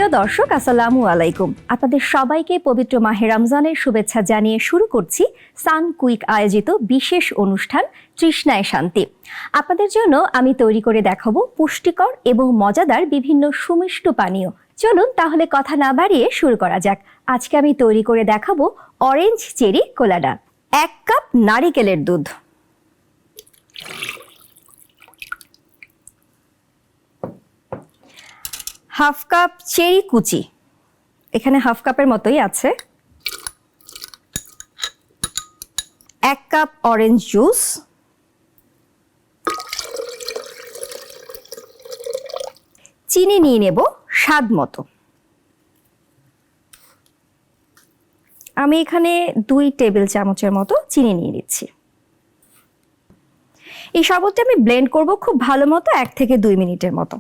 সুপ্রিয় দর্শক, আসসালামু আলাইকুম। আপনাদের সবাইকে পবিত্র মাহে রমজানের শুভেচ্ছা জানিয়ে শুরু করছি সানকুইক আয়োজিত বিশেষ অনুষ্ঠান তৃষ্ণায় শান্তি। আপনাদের জন্য আমি তৈরি করে দেখাবো পুষ্টিকর এবং মজাদার বিভিন্ন সুমিষ্ট পানীয়। চলুন তাহলে কথা না বাড়িয়ে শুরু করা যাক। আজকে আমি তৈরি করে দেখাবো অরেঞ্জ চেরি কোলাডা। 1 কাপ নারিকেলের দুধ, হাফ কাপ চেরি কুচি, এখানে হাফ কাপের মতোই আছে, 1 কাপ অরেঞ্জ জুস, চিনি নিয়ে নেব স্বাদ মতো। আমি এখানে 2 টেবিল চামচের মতো চিনি নিয়ে নিচ্ছি। এই শরবতটা আমি ব্লেন্ড করব খুব ভালো মতো 1 থেকে 2 মিনিটের মতো।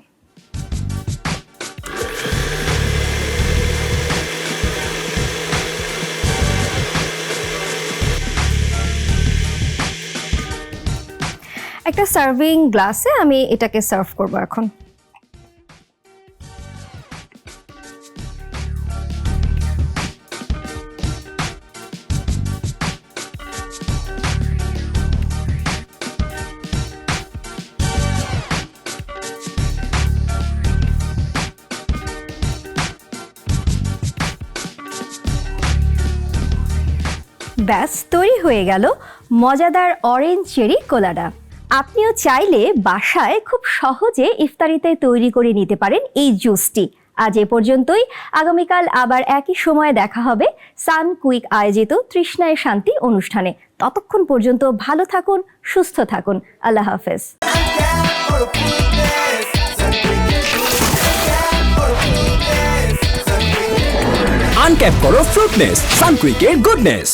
একটা সার্ভিং গ্লাসে আমি এটাকে সার্ভ করব এখন। ব্যাস, তৈরি হয়ে গেল মজাদার অরেঞ্জ চেরি কোলাডা। আপনিও চাইলে বাসায় খুব সহজে ইফতারিতে তৈরি করে নিতে পারেন এই জুসটি। আজ এ পর্যন্তই। আগামীকাল আবার একই সময়ে দেখা হবে সানকুইক আয়োজিত তৃষ্ণায় শান্তি অনুষ্ঠানে। ততক্ষণ পর্যন্ত ভালো থাকুন, সুস্থ থাকুন। আল্লাহ হাফেজ। আনক্যাপ করো ফ্রুটনেস, সানকুইকের গুডনেস।